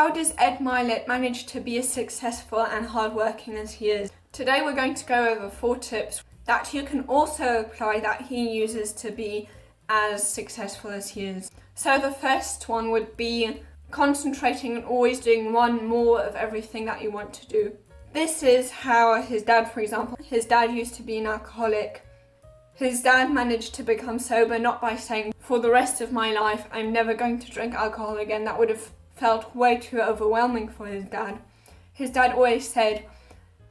How does Ed Mylett manage to be as successful and hardworking as he is? Today we're going to go over 4 tips that you can also apply that he uses to be as successful as he is. So the first one would be concentrating and always doing one more of everything that you want to do. This is how his dad, for example, his dad used to be an alcoholic. His dad managed to become sober not by saying, for the rest of my life, I'm never going to drink alcohol again. That would have felt way too overwhelming for his dad. His dad always said,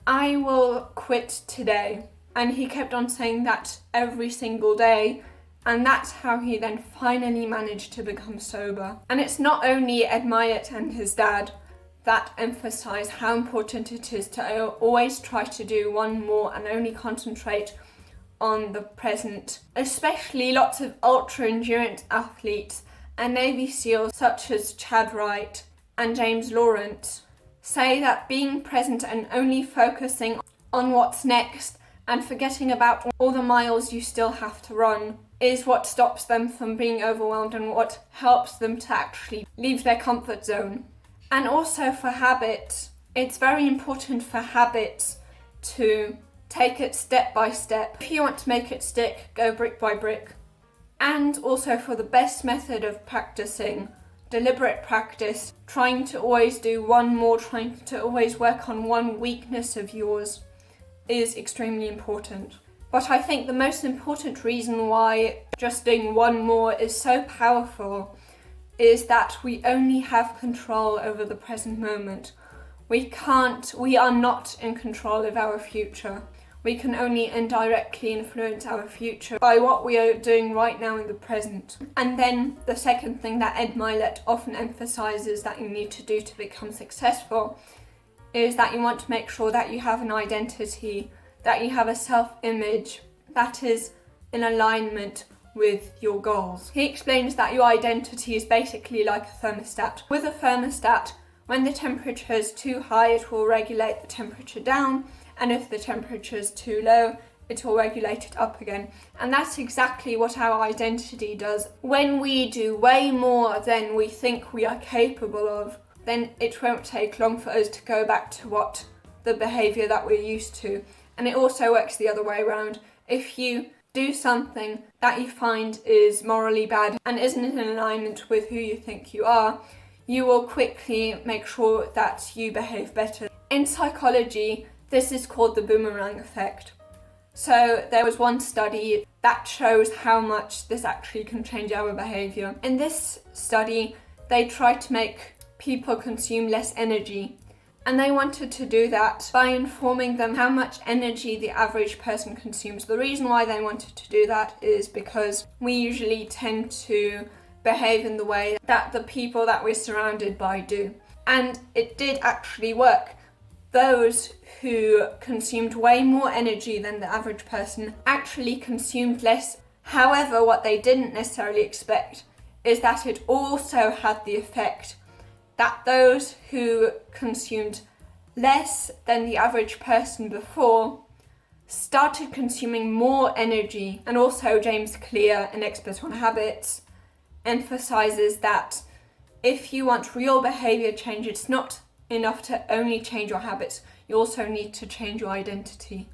I will quit today. And he kept on saying that every single day. And that's how he then finally managed to become sober. And it's not only Ed Mylett and his dad that emphasize how important it is to always try to do one more and only concentrate on the present. Especially lots of ultra endurance athletes and Navy SEALs such as Chad Wright and James Lawrence say that being present and only focusing on what's next and forgetting about all the miles you still have to run is what stops them from being overwhelmed and what helps them to actually leave their comfort zone. And also for habits, it's very important for habits to take it step by step. If you want to make it stick, go brick by brick. And also for the best method of practicing, deliberate practice, trying to always do one more, trying to always work on one weakness of yours is extremely important. But I think the most important reason why just doing one more is so powerful is that we only have control over the present moment. We are not in control of our future. We can only indirectly influence our future by what we are doing right now in the present. And then the second thing that Ed Mylett often emphasizes that you need to do to become successful is that you want to make sure that you have an identity, that you have a self-image that is in alignment with your goals. He explains that your identity is basically like a thermostat. With a thermostat, when the temperature is too high, it will regulate the temperature down, and if the temperature is too low, it will regulate it up again. And that's exactly what our identity does. When we do way more than we think we are capable of, then it won't take long for us to go back to what the behaviour that we're used to. And it also works the other way around. If you do something that you find is morally bad and isn't in alignment with who you think you are, you will quickly make sure that you behave better. In psychology, this is called the boomerang effect. So there was one study that shows how much this actually can change our behaviour. In this study, they tried to make people consume less energy. And they wanted to do that by informing them how much energy the average person consumes. The reason why they wanted to do that is because we usually tend to behave in the way that the people that we're surrounded by do. And it did actually work. Those who consumed way more energy than the average person actually consumed less. However, what they didn't necessarily expect is that it also had the effect that those who consumed less than the average person before started consuming more energy. And also James Clear, an expert on habits, emphasizes that if you want real behavior change, it's not enough to only change your habits, you also need to change your identity.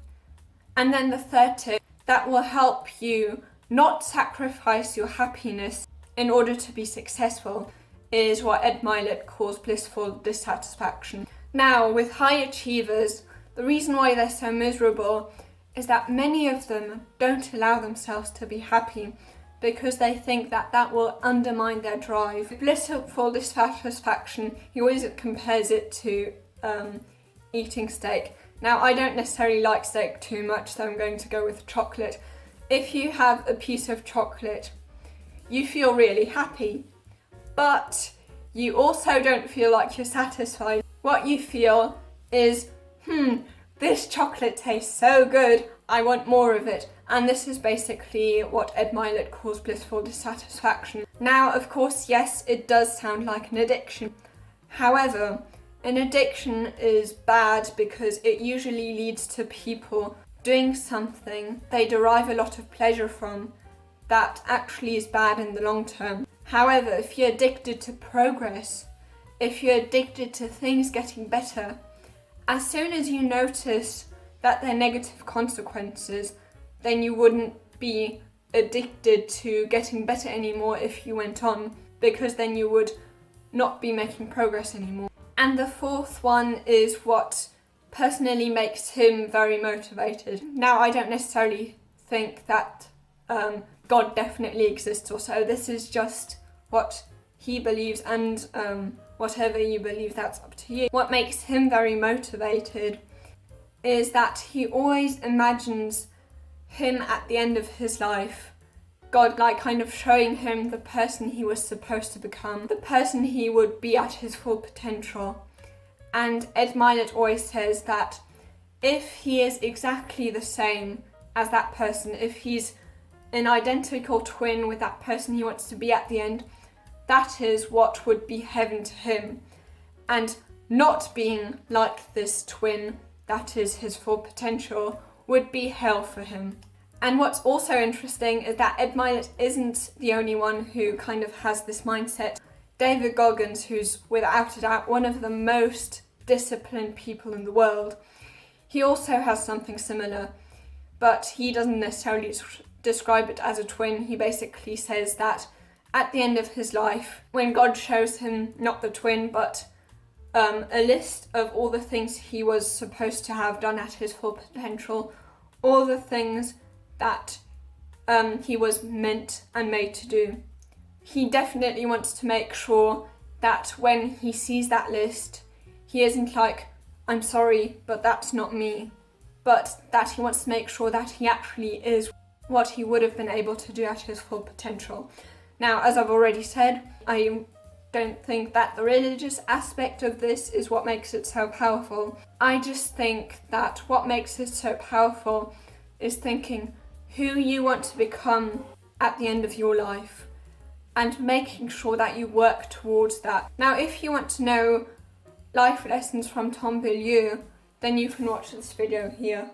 And then the third tip that will help you not sacrifice your happiness in order to be successful is what Ed Mylett calls blissful dissatisfaction. Now, with high achievers, the reason why they're so miserable is that many of them don't allow themselves to be happy because they think that that will undermine their drive. Blissful dissatisfaction, he always compares it to eating steak. Now, I don't necessarily like steak too much, so I'm going to go with chocolate. If you have a piece of chocolate, you feel really happy. But you also don't feel like you're satisfied. What you feel is, this chocolate tastes so good, I want more of it. And this is basically what Ed Mylett calls blissful dissatisfaction. Now, of course, yes, it does sound like an addiction. However, an addiction is bad because it usually leads to people doing something they derive a lot of pleasure from that actually is bad in the long term. However, if you're addicted to progress, if you're addicted to things getting better, as soon as you notice that they're negative consequences, then you wouldn't be addicted to getting better anymore if you went on, because then you would not be making progress anymore. And the fourth one is what personally makes him very motivated. Now, I don't necessarily think that God definitely exists or so. This is just what he believes, and whatever you believe, that's up to you. What makes him very motivated is that he always imagines him at the end of his life, God like kind of showing him the person he was supposed to become, the person he would be at his full potential. And Ed Mylett always says that if he is exactly the same as that person, if he's an identical twin with that person he wants to be at the end, that is what would be heaven to him. And not being like this twin, that is his full potential, would be hell for him. And what's also interesting is that Ed Mylett isn't the only one who kind of has this mindset. David Goggins, who's without a doubt one of the most disciplined people in the world, he also has something similar, but he doesn't necessarily describe it as a twin. He basically says that at the end of his life, when God shows him not the twin, but a list of all the things he was supposed to have done at his full potential, all the things that he was meant and made to do, he definitely wants to make sure that when he sees that list, he isn't like, I'm sorry, but that's not me, but that he wants to make sure that he actually is what he would have been able to do at his full potential. Now, as I've already said, I don't think that the religious aspect of this is what makes it so powerful. I just think that what makes it so powerful is thinking who you want to become at the end of your life and making sure that you work towards that. Now, if you want to know life lessons from Tom Villieu, then you can watch this video here.